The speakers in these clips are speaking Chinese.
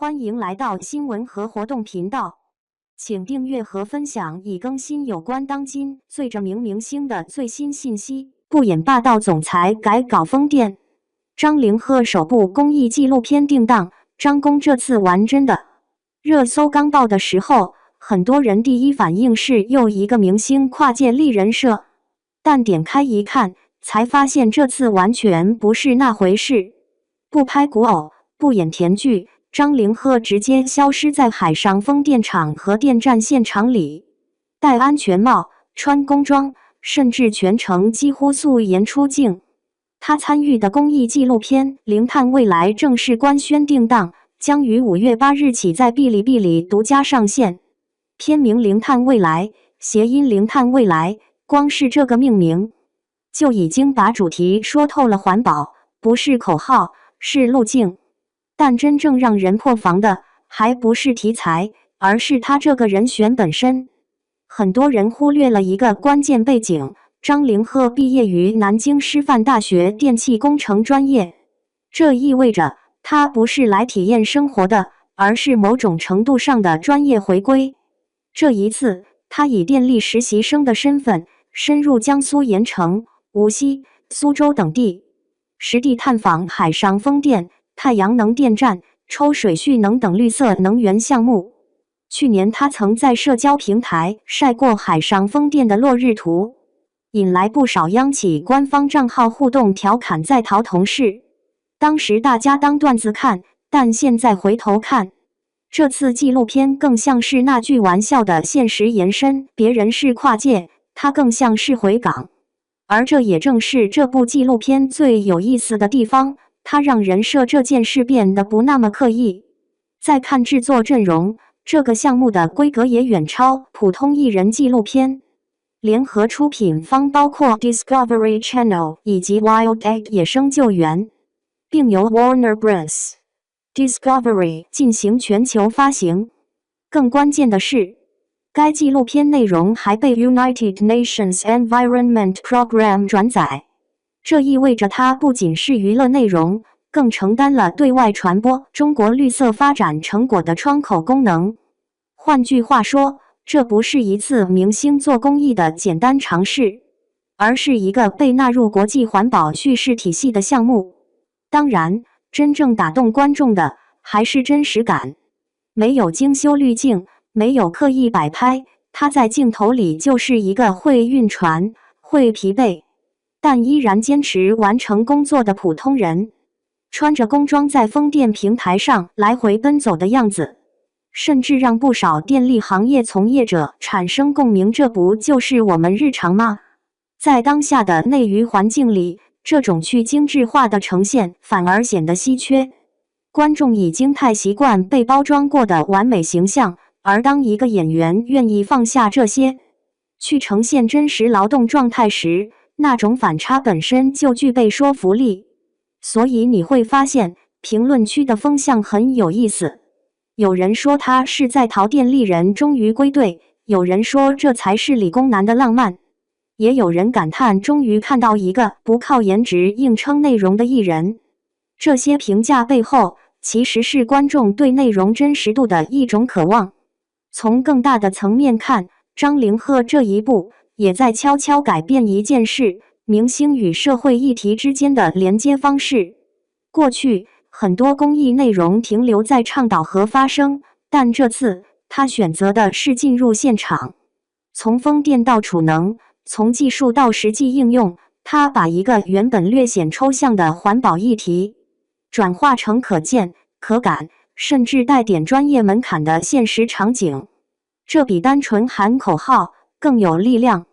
欢迎来到新闻和活动频道，请订阅和分享已更新有关当今最着名明星的最新信息。不演霸道总裁改搞疯店，张凌赫首部公益纪录片定档，张公这次玩真的。热搜刚爆的时候，很多人第一反应是又一个明星跨界立人设，但点开一看，才发现这次完全不是那回事。不拍古偶，不演甜剧，张凌赫直接消失在海上风电场和电站现场里，戴安全帽，穿工装，甚至全程几乎素颜出镜。他参与的公益纪录片《零碳未来》正式官宣定档，将于5月8日起在哔哩哔哩独家上线。片名《零碳未来》，谐音零碳未来，光是这个命名就已经把主题说透了。环保不是口号，是路径。但真正让人破防的，还不是题材，而是他这个人选本身。很多人忽略了一个关键背景，张凌赫毕业于南京师范大学电气工程专业，这意味着他不是来体验生活的，而是某种程度上的专业回归。这一次，他以电力实习生的身份，深入江苏盐城、无锡、苏州等地，实地探访海上风电、太阳能电站、抽水蓄能等绿色能源项目。去年他曾在社交平台晒过海上风电的落日图，引来不少央企官方账号互动调侃在逃同事。当时大家当段子看，但现在回头看，这次纪录片更像是那句玩笑的现实延伸，别人是跨界，他更像是回港。而这也正是这部纪录片最有意思的地方，它让人设这件事变得不那么刻意。再看制作阵容，这个项目的规格也远超普通艺人纪录片。联合出品方包括 Discovery Channel 以及 Wild Egg 野生救援，并由 Warner Bros. Discovery 进行全球发行。更关键的是，该纪录片内容还被 United Nations Environment Program 转载，这意味着它不仅是娱乐内容，更承担了对外传播中国绿色发展成果的窗口功能。换句话说，这不是一次明星做公益的简单尝试，而是一个被纳入国际环保叙事体系的项目。当然，真正打动观众的还是真实感。没有精修滤镜，没有刻意摆拍，他在镜头里就是一个会晕船、会疲惫，但依然坚持完成工作的普通人，穿着工装在风电平台上来回奔走的样子，甚至让不少电力行业从业者产生共鸣。这不就是我们日常吗？在当下的内娱环境里，这种去精致化的呈现反而显得稀缺。观众已经太习惯被包装过的完美形象，而当一个演员愿意放下这些，去呈现真实劳动状态时，那种反差本身就具备说服力。所以你会发现，评论区的风向很有意思。有人说他是在逃电力人终于归队，有人说这才是理工男的浪漫，也有人感叹终于看到一个不靠颜值硬撑内容的艺人。这些评价背后，其实是观众对内容真实度的一种渴望。从更大的层面看，张凌赫这一步也在悄悄改变一件事：明星与社会议题之间的连接方式。过去，很多公益内容停留在倡导和发声，但这次他选择的是进入现场。从风电到储能，从技术到实际应用，他把一个原本略显抽象的环保议题，转化成可见、可感，甚至带点专业门槛的现实场景。这比单纯喊口号更有力量。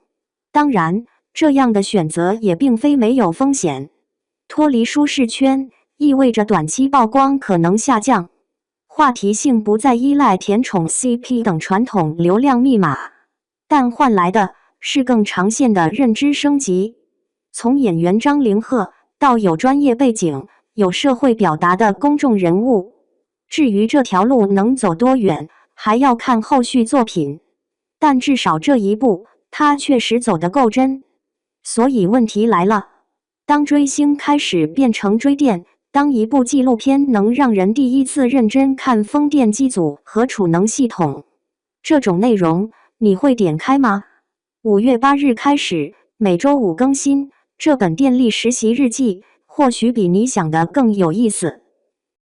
当然，这样的选择也并非没有风险。脱离舒适圈意味着短期曝光可能下降，话题性不再依赖甜宠 CP 等传统流量密码，但换来的是更长线的认知升级。从演员张凌赫到有专业背景、有社会表达的公众人物，至于这条路能走多远，还要看后续作品。但至少这一步，他确实走得够真。所以问题来了，当追星开始变成追电，当一部纪录片能让人第一次认真看风电机组和储能系统，这种内容你会点开吗？5月8日开始，每周5更新。这本电力实习日记或许比你想的更有意思。